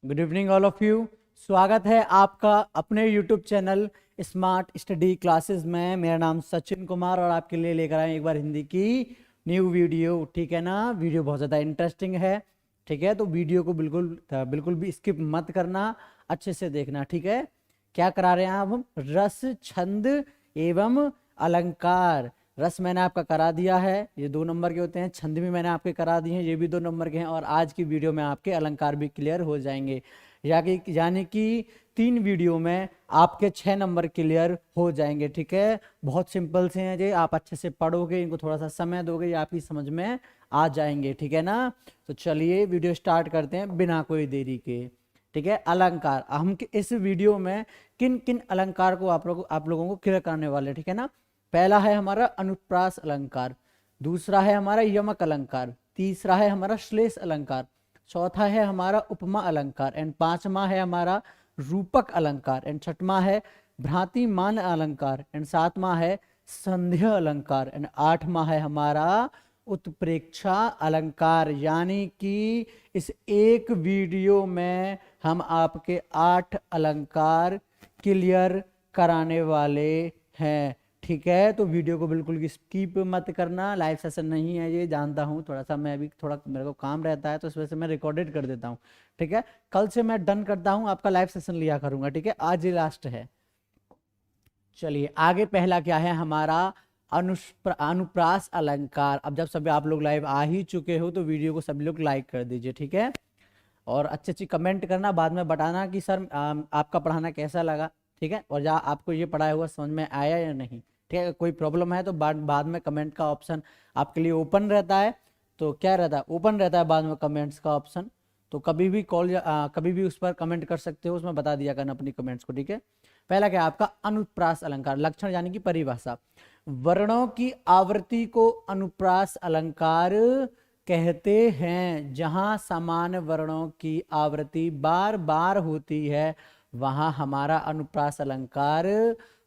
Good evening all of you. स्वागत है आपका अपने YouTube channel smart study classes में। मेरा नाम सचिन कुमार और आपके लिए लेकर आए एक बार हिंदी की न्यू वीडियो। ठीक है ना, वीडियो बहुत ज़्यादा इंटरेस्टिंग है। ठीक है, तो वीडियो को बिल्कुल बिल्कुल भी स्किप मत करना, अच्छे से देखना। ठीक है, क्या करा रहे हैं आप? हम रस, छंद एवं अलंकार। रस मैंने आपका करा दिया है, ये 2 नंबर के होते हैं। छंद भी मैंने आपके करा दिए हैं, ये भी 2 नंबर के हैं। और आज की वीडियो में आपके अलंकार भी क्लियर हो जाएंगे, यानी कि 3 वीडियो में आपके 6 नंबर क्लियर हो जाएंगे। ठीक है, बहुत सिंपल से हैं जी, आप अच्छे से पढ़ोगे, इनको थोड़ा सा समय दोगे, ये आपकी समझ में आ जाएंगे। ठीक है ना, तो चलिए वीडियो स्टार्ट करते हैं बिना कोई देरी के। ठीक है, अलंकार। हम इस वीडियो में किन किन अलंकार को आप लोगों को क्लियर करने वाले। ठीक है ना, पहला है हमारा अनुप्रास अलंकार, दूसरा है हमारा यमक अलंकार, तीसरा है हमारा श्लेष अलंकार, चौथा है हमारा उपमा अलंकार, एंड पांचवा है हमारा रूपक अलंकार, एंड छठवां है भ्रांतिमान अलंकार, एंड सातवां है संध्या अलंकार, एंड आठवां है हमारा उत्प्रेक्षा अलंकार। यानी कि इस एक वीडियो में हम आपके 8 अलंकार क्लियर कराने वाले हैं। ठीक है, तो वीडियो को बिल्कुल स्किप मत करना। लाइव सेशन नहीं है ये, जानता हूँ, थोड़ा सा मैं अभी थोड़ा मेरे को काम रहता है तो इस वजह से मैं रिकॉर्डेड कर देता हूँ। ठीक है, कल से मैं डन करता हूँ, आपका लाइव सेशन लिया करूंगा। ठीक है, आज ये लास्ट है। चलिए आगे, पहला क्या है हमारा? अनुप्रास अलंकार। अब जब सभी आप लोग लाइव आ ही चुके हो तो वीडियो को सभी लोग लाइक कर दीजिए। ठीक है, और अच्छी अच्छी कमेंट करना, बाद में बताना कि सर आपका पढ़ाना कैसा लगा। ठीक है, और या आपको ये पढ़ाया हुआ समझ में आया या नहीं। ठीक है, कोई प्रॉब्लम है तो बाद में कमेंट का ऑप्शन आपके लिए ओपन रहता है। तो क्या रहता है? ओपन रहता है बाद में कमेंट्स का ऑप्शन। तो कभी भी कॉल या कभी भी उस पर कमेंट कर सकते हो, उसमें बता दिया करना अपनी कमेंट्स को। ठीक है, पहला क्या है आपका? अनुप्रास अलंकार। लक्षण यानी कि परिभाषा। वर्णों की आवृत्ति को अनुप्रास अलंकार कहते हैं। जहां समान वर्णों की आवृत्ति बार बार होती है वहां हमारा अनुप्रास अलंकार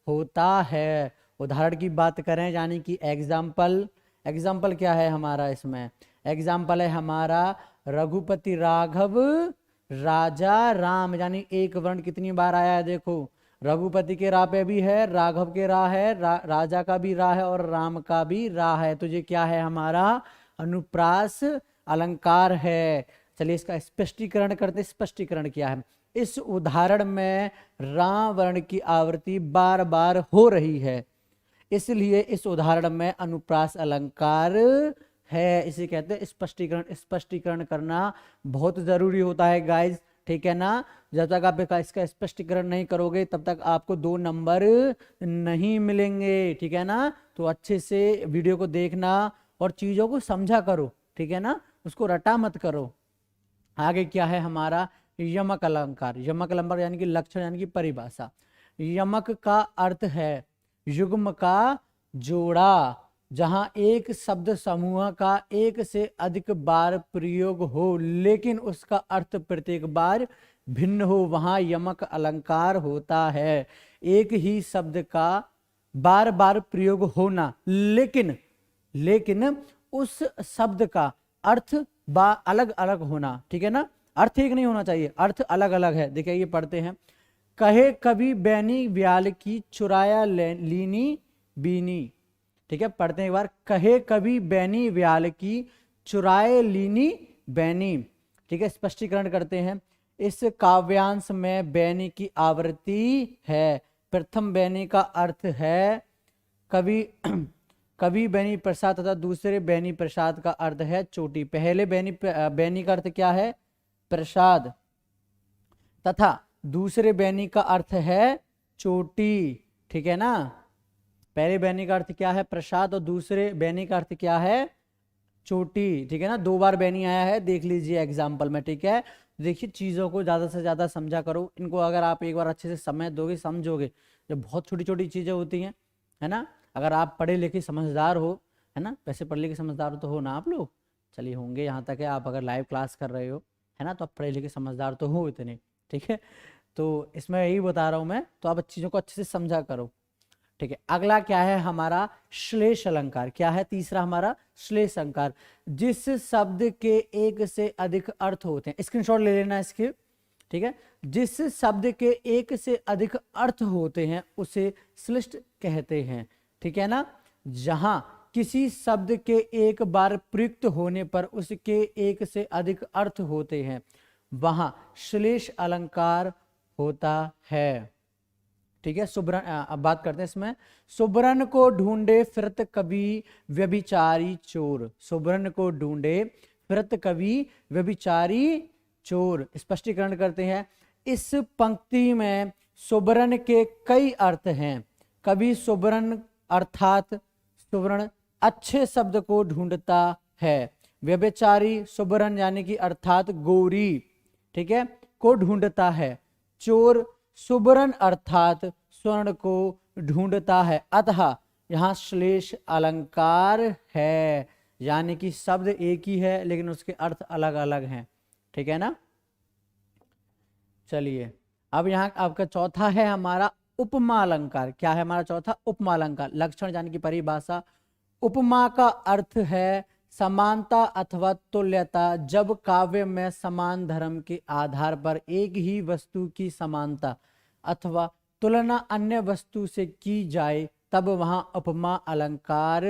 होता है। उदाहरण की बात करें, यानी कि एग्जाम्पल क्या है हमारा इसमें? एग्जाम्पल है हमारा रघुपति राघव राजा राम। यानी एक वर्ण कितनी बार आया है? देखो, रघुपति के रा पे भी है, राघव के रा है, राजा का भी रा है और राम का भी रा है। तो ये क्या है हमारा? अनुप्रास अलंकार है। चलिए इसका स्पष्टीकरण करते। स्पष्टीकरण क्या है? इस उदाहरण में राम वर्ण की आवृत्ति बार बार हो रही है, इसलिए इस उदाहरण में अनुप्रास अलंकार है। इसे कहते हैं स्पष्टीकरण। स्पष्टीकरण करना बहुत जरूरी होता है गाइज। ठीक है ना, जब तक आप इसका स्पष्टीकरण नहीं करोगे तब तक आपको 2 नंबर नहीं मिलेंगे। ठीक है ना, तो अच्छे से वीडियो को देखना और चीजों को समझा करो। ठीक है ना, उसको रटा मत करो। आगे क्या है हमारा? यमक अलंकार। यमक अलंकार यानी कि लक्षण यानी कि परिभाषा। यमक का अर्थ है युग्म का जोड़ा। जहां एक शब्द समूह का एक से अधिक बार प्रयोग हो लेकिन उसका अर्थ प्रत्येक बार भिन्न हो, वहां यमक अलंकार होता है। एक ही शब्द का बार बार प्रयोग होना, लेकिन उस शब्द का अर्थ अलग अलग होना। ठीक है ना, अर्थ एक नहीं होना चाहिए, अर्थ अलग अलग है। देखिए ये पढ़ते हैं। कहे कभी बैनी ब्याल की चुराया लीनी बीनी। ठीक है, पढ़ते हैं एक बार। कहे कभी बैनी ब्याल की चुराए लीनी बैनी। ठीक है, स्पष्टीकरण करते हैं। इस काव्यांश में बैनी की आवृत्ति है। प्रथम बैनी का अर्थ है कवि कवि बैनी प्रसाद तथा दूसरे बैनी प्रसाद का अर्थ है चोटी। पहले बैनी का अर्थ क्या है? प्रसाद, तथा दूसरे बैनी का अर्थ है चोटी। ठीक है ना, पहले बैनी का अर्थ क्या है? प्रसाद, और दूसरे बैनी का अर्थ क्या है? चोटी। ठीक है ना, 2 बार बैनी आया है, देख लीजिए एग्जाम्पल में। ठीक है, देखिए चीजों को ज्यादा से ज्यादा समझा करो। इनको अगर आप एक बार अच्छे से समय दोगे, समझोगे, जब बहुत छोटी छोटी चीजें होती हैं, है ना। अगर आप पढ़े लिखे समझदार हो, है ना, वैसे पढ़े लिखे समझदार तो हो ना आप लोग? चलिए होंगे, यहाँ तक है। आप अगर लाइव क्लास कर रहे हो, है ना, तो आप पढ़े लिखे समझदार तो हो इतने। ठीक है, तो इसमें यही बता रहा हूँ मैं, तो आप चीजों को अच्छे से समझा करो। ठीक है, अगला क्या है हमारा? श्लेष अलंकार। क्या है तीसरा हमारा? श्लेष अलंकार। जिस शब्द के एक से अधिक अर्थ होते हैं, स्क्रीनशॉट ले लेना इसके। ठीक है। जिस शब्द के एक से अधिक अर्थ होते हैं उसे श्लिष्ट कहते हैं, ठीक है ना। जहां किसी शब्द के एक बार प्रयुक्त होने पर उसके एक से अधिक अर्थ होते हैं वहां श्लेष अलंकार होता है, ठीक है। सुब्रन, अब बात करते हैं इसमें। सुब्रन को ढूंढे फिरत कवि व्यभिचारी चोर, सुब्रन को ढूंढे फिरत कवि व्यभिचारी चोर। स्पष्टीकरण करते हैं। इस पंक्ति में सुब्रन के कई अर्थ हैं। कवि सुब्रन अर्थात सुब्रन अच्छे शब्द को ढूंढता है। व्यभिचारी सुब्रन यानी कि अर्थात गोरी, ठीक है, को ढूंढता है। चोर सुब्रन अर्थात स्वर्ण को ढूंढता है। अतः यहां श्लेष अलंकार है, यानी कि शब्द एक ही है लेकिन उसके अर्थ अलग अलग हैं, ठीक है ना। चलिए अब यहां आपका चौथा है हमारा उपमा अलंकार। क्या है हमारा चौथा? उपमा अलंकार। लक्षण यानी कि परिभाषा। उपमा का अर्थ है समानता अथवा तुल्यता। जब काव्य में समान धर्म के आधार पर एक ही वस्तु की समानता अथवा तुलना अन्य वस्तु से की जाए तब वहां उपमा अलंकार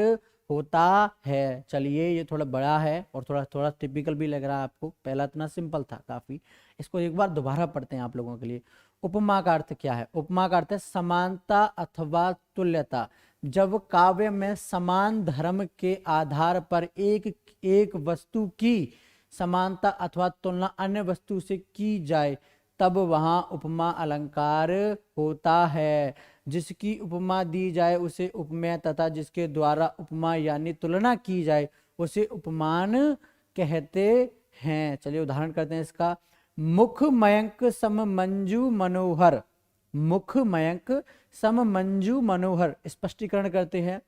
होता है। चलिए ये थोड़ा बड़ा है और थोड़ा थोड़ा टिपिकल भी लग रहा है आपको। पहला इतना सिंपल था काफी, इसको एक बार दोबारा पढ़ते हैं आप लोगों के लिए। उपमा का अर्थ क्या है? उपमा का अर्थ है समानता अथवा तुल्यता। जब काव्य में समान धर्म के आधार पर एक वस्तु की समानता अथवा तुलना अन्य वस्तु से की जाए तब वहां उपमा अलंकार होता है। जिसकी उपमा दी जाए उसे उपमेय तथा जिसके द्वारा उपमा यानी तुलना की जाए उसे उपमान कहते हैं। चलिए उदाहरण करते हैं इसका। मुख मयंक सम मंजू मनोहर, मुख मयंक सम मंजू मनोहर। स्पष्टीकरण करते हैं।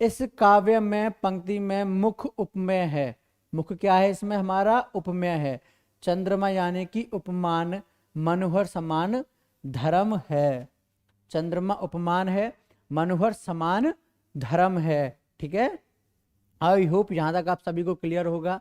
इस काव्य में पंक्ति में मुख उपमेय है। मुख क्या है इसमें? हमारा उपमेय है। चंद्रमा यानी कि उपमान, मनोहर समान धर्म है। चंद्रमा उपमान है, मनोहर समान धर्म है, ठीक है। आई होप यहां तक आप सभी को क्लियर होगा।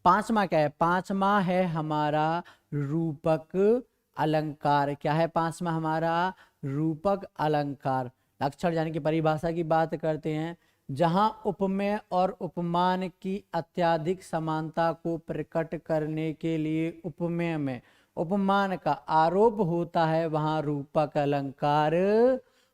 पांचवा क्या है? पांचवा है हमारा रूपक अलंकार। क्या है पांचवा हमारा? रूपक अलंकार। लक्षण यानी कि परिभाषा की बात करते हैं। जहां उपमेय और उपमान की अत्यधिक समानता को प्रकट करने के लिए उपमेय में उपमान का आरोप होता है वहां रूपक अलंकार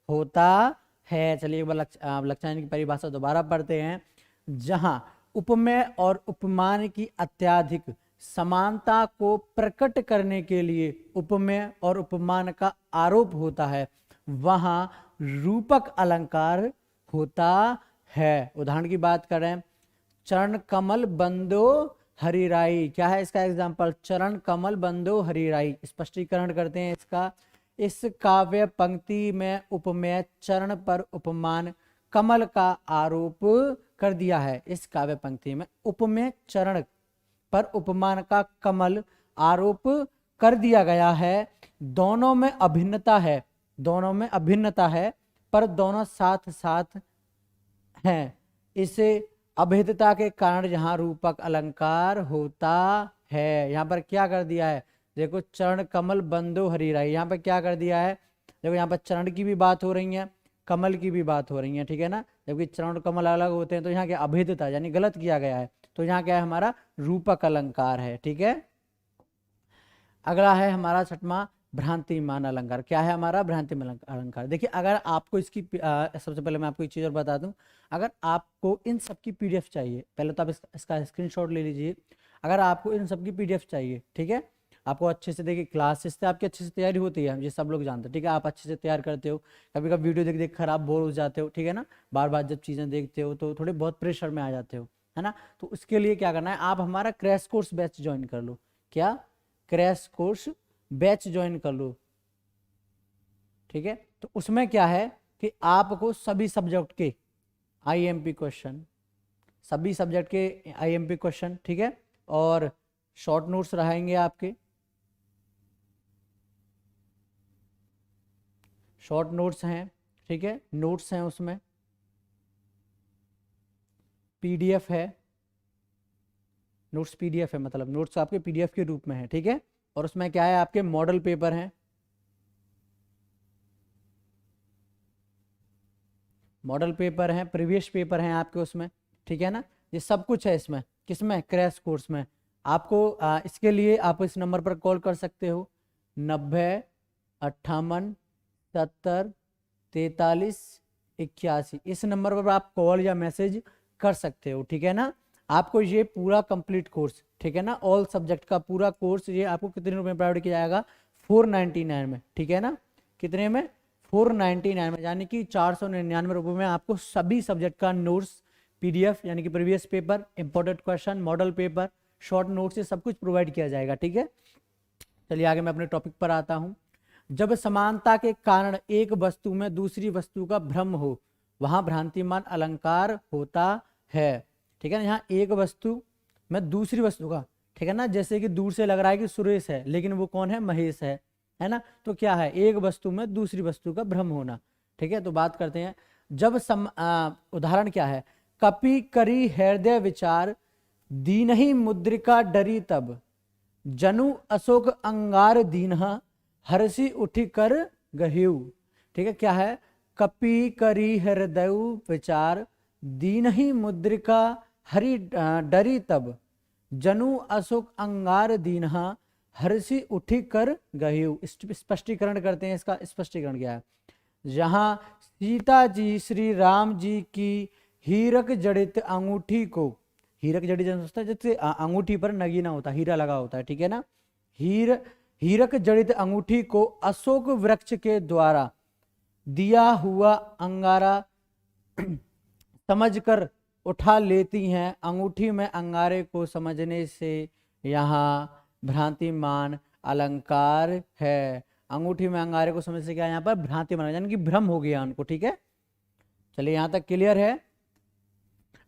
होता है। चलिए एक बार लक्षण की परिभाषा दोबारा पढ़ते हैं। जहां उपमेय और उपमान की अत्यधिक समानता को प्रकट करने के लिए उपमेय और उपमान का आरोप होता है वहां रूपक अलंकार होता है। उदाहरण की बात करें। चरण कमल बंदो हरिराई। क्या है इसका एग्जाम्पल? चरण कमल बंदो हरिराई। स्पष्टीकरण करते हैं इसका। इस काव्य पंक्ति में उपमेय चरण पर उपमान कमल का आरोप कर दिया है। इस काव्य पंक्ति में उपमेय चरण पर उपमान का कमल आरोप कर दिया गया है। दोनों में अभिन्नता है, दोनों में अभिन्नता है पर दोनों साथ साथ हैं। इसे अभेदता के कारण यहाँ रूपक अलंकार होता है। यहाँ पर क्या कर दिया है? देखो चरण कमल बंदो हरिराई। यहाँ पर क्या कर दिया है? देखो यहाँ पर चरण की भी बात हो रही है, कमल की भी बात हो रही है, ठीक है ना। जबकि चरण और कमल अलग होते हैं तो यहाँ क्या अभेदता यानी गलत किया गया है। तो यहाँ क्या है? हमारा रूपक अलंकार है, ठीक है। अगला है हमारा छठवां भ्रांतिमान अलंकार। क्या है हमारा? भ्रांतिमान अलंकार। देखिए अगर आपको इसकी सबसे पहले मैं आपको एक चीज और बता दूं। अगर आपको इन सब की पीडीएफ चाहिए, पहले तो आप इसका स्क्रीनशॉट ले लीजिए। अगर आपको इन सब की पीडीएफ चाहिए, ठीक है, आपको अच्छे से देखिए क्लासेस से आपकी अच्छे से तैयारी होती है, ये सब लोग जानते हैं, ठीक है। आप अच्छे से तैयार करते हो, कभी कभी वीडियो देख देख खराब बोर हो जाते हो, ठीक है ना। बार बार जब चीज़ें देखते हो तो थोड़े बहुत प्रेशर में आ जाते हो, है ना। तो उसके लिए क्या करना है? आप हमारा क्रैश कोर्स बैच ज्वाइन कर लो। क्या? क्रैश कोर्स बैच ज्वाइन कर लो, ठीक है। तो उसमें क्या है कि आपको सभी सब्जेक्ट के आईएमपी क्वेश्चन, सभी सब्जेक्ट के आईएमपी क्वेश्चन, ठीक है, और शॉर्ट नोट्स रहेंगे आपके। शॉर्ट नोट्स हैं, ठीक है, नोट्स हैं, उसमें पीडीएफ है, नोट्स पीडीएफ है, मतलब नोट्स आपके पीडीएफ के रूप में है, ठीक है। और उसमें क्या है, आपके मॉडल पेपर हैं, मॉडल पेपर हैं, प्रीवियस पेपर हैं आपके उसमें, ठीक है ना। ये सब कुछ है इसमें, किसमें, क्रैश कोर्स में। आपको इसके लिए आप इस नंबर पर कॉल कर सकते हो, 90 58 70 43 81। इस नंबर पर आप कॉल या मैसेज कर सकते हो, ठीक है ना। आपको ये पूरा कंप्लीट कोर्स, ठीक है ना, ऑल सब्जेक्ट का पूरा कोर्स, ये आपको कितने रुपए में प्रोवाइड किया जाएगा, 499 में, ठीक है ना। कितने में, 499 में, यानी कि 499 रुपये में आपको सभी सब्जेक्ट का नोट्स, पीडीएफ यानी कि previous paper, important question, model paper, short notes, ये सब कुछ प्रोवाइड किया जाएगा, ठीक है। चलिए आगे मैं अपने टॉपिक पर आता हूं। जब समानता के कारण एक वस्तु में दूसरी वस्तु का भ्रम हो, वहां भ्रांतिमान अलंकार होता है, ठीक है ना। यहाँ एक वस्तु में दूसरी वस्तु का, ठीक है ना, जैसे कि दूर से लग रहा है कि सुरेश है, लेकिन वो कौन है, महेश है ना। तो क्या है, एक वस्तु में दूसरी वस्तु का भ्रम होना, ठीक है। तो बात करते हैं, जब उदाहरण क्या है, कपि करी हृदय विचार, दीनहि मुद्रिका डरी तब, जनु अशोक अंगार दीन्हा, हर्षि उठी कर गहिउ, ठीक है। क्या है, कपि करी हृदय विचार, दीनहि मुद्रिका हरि डरी तब, जनु अशोक अंगार दीन्हा, हर्षि उठी कर गहिउ। स्पष्टीकरण करते हैं, इसका स्पष्टीकरण क्या है। जहां सीता जी श्री राम जी की हीरक जड़ित अंगूठी को, हीरक जड़ित जैसे अंगूठी पर नगीना होता है, हीरा लगा होता है, ठीक है ना। हीरक जड़ित अंगूठी को अशोक वृक्ष के द्वारा दिया हुआ अंगारा समझकर उठा लेती हैं। अंगूठी में अंगारे को समझने से यहाँ भ्रांतिमान अलंकार है। अंगूठी में अंगारे को समझने से क्या, यहाँ पर भ्रांतिमान, यानी कि भ्रम हो गया उनको, ठीक है। चलिए यहाँ तक क्लियर है।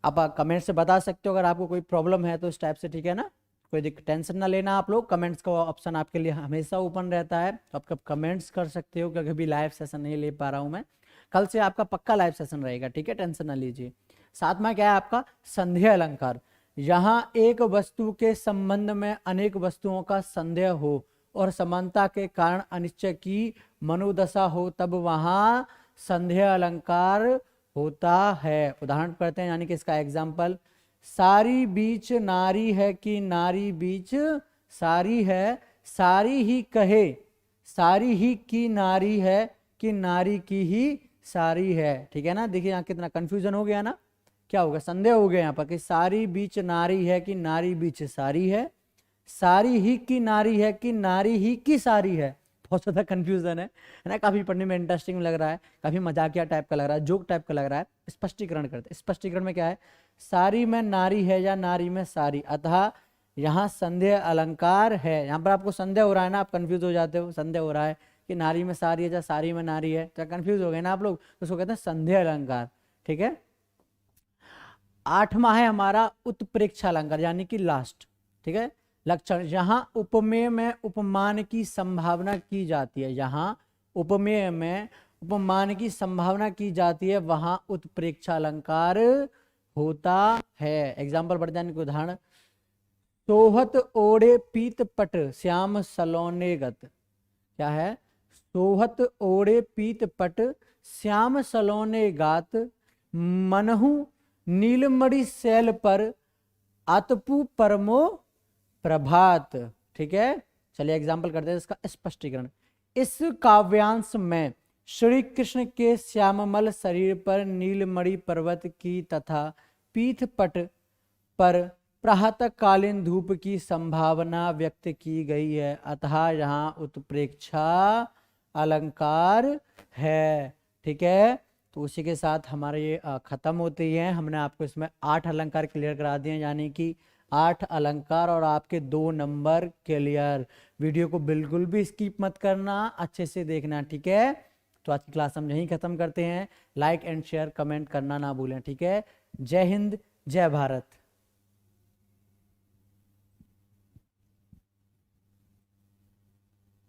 आप कमेंट से बता सकते हो अगर आपको कोई प्रॉब्लम है तो इस टाइप से, ठीक है ना। कोई टेंशन ना लेना आप लोग, कमेंट्स का ऑप्शन आपके लिए हमेशा ओपन रहता है, तो आप कमेंट्स कर सकते हो, क्योंकि अभी लाइव सेशन नहीं ले पा रहा हूं मैं। कल से आपका पक्का लाइव सेशन रहेगा, ठीक है, टेंशन ना लीजिए। साथ में क्या है आपका संदेह अलंकार। यहाँ एक वस्तु के संबंध में अनेक वस्तुओं का संदेह हो और समानता के कारण अनिश्चय की मनोदशा हो, तब वहां संदेह अलंकार होता है। उदाहरण करते हैं, यानी कि इसका एग्जाम्पल, सारी बीच नारी है कि नारी बीच सारी है, सारी ही कहे सारी ही की नारी है कि नारी की ही सारी है, ठीक है ना। देखिए यहाँ कितना कंफ्यूजन हो गया ना, क्या होगा, संदेह हो गया यहाँ पर कि सारी बीच नारी है कि नारी बीच सारी है, सारी ही की नारी है कि नारी ही की सारी है। बहुत ज्यादा कंफ्यूजन है ना, काफी पढ़ने में इंटरेस्टिंग लग रहा है, काफी मजाकिया टाइप का लग रहा है, जोक टाइप का लग रहा है। स्पष्टीकरण करते हैं, स्पष्टीकरण में क्या है, सारी में नारी है या नारी में सारी, अतः यहाँ संदेह अलंकार है। यहाँ पर आपको संदेह हो रहा है ना, आप कंफ्यूज हो जाते हो, संदेह हो रहा है कि नारी में सारी है या सारी में नारी है, तो कंफ्यूज हो गए ना आप लोग, तो उसको कहते हैं संदेह अलंकार, ठीक है। 8वां है हमारा उत्प्रेक्षा अलंकार, यानी कि लास्ट, ठीक है। लक्षण, जहां उपमेय में उपमान की संभावना की जाती है, जहां उपमेय में उपमान की संभावना की जाती है, वहां उत्प्रेक्षा अलंकार होता है। एग्जाम्पल बढ़ जाने के उदाहरण, सोहत ओढ़े पीत पट श्याम सलोने गत, क्या है, सोहत ओढ़े पीत पट श्याम सलोने गात, मनहु नीलमणि शैल पर आतपु परमो प्रभात, ठीक है। चलिए एग्जाम्पल करते हैं इसका स्पष्टीकरण। इस काव्यांश में श्री कृष्ण के श्याममल शरीर पर नीलमणि पर्वत की तथा पीठ पट पर प्रातःकालीन धूप की संभावना व्यक्त की गई है, अतः यहाँ उत्प्रेक्षा अलंकार है, ठीक है। तो उसी के साथ हमारे ये खत्म होती है। हमने आपको इसमें 8 अलंकार क्लियर करा दिए, यानी कि 8 अलंकार और आपके 2 नंबर क्लियर। वीडियो को बिल्कुल भी स्किप मत करना, अच्छे से देखना, ठीक है। तो आज की क्लास हम यहीं खत्म करते हैं। लाइक एंड शेयर कमेंट करना ना भूलें, ठीक है। जय हिंद, जय भारत।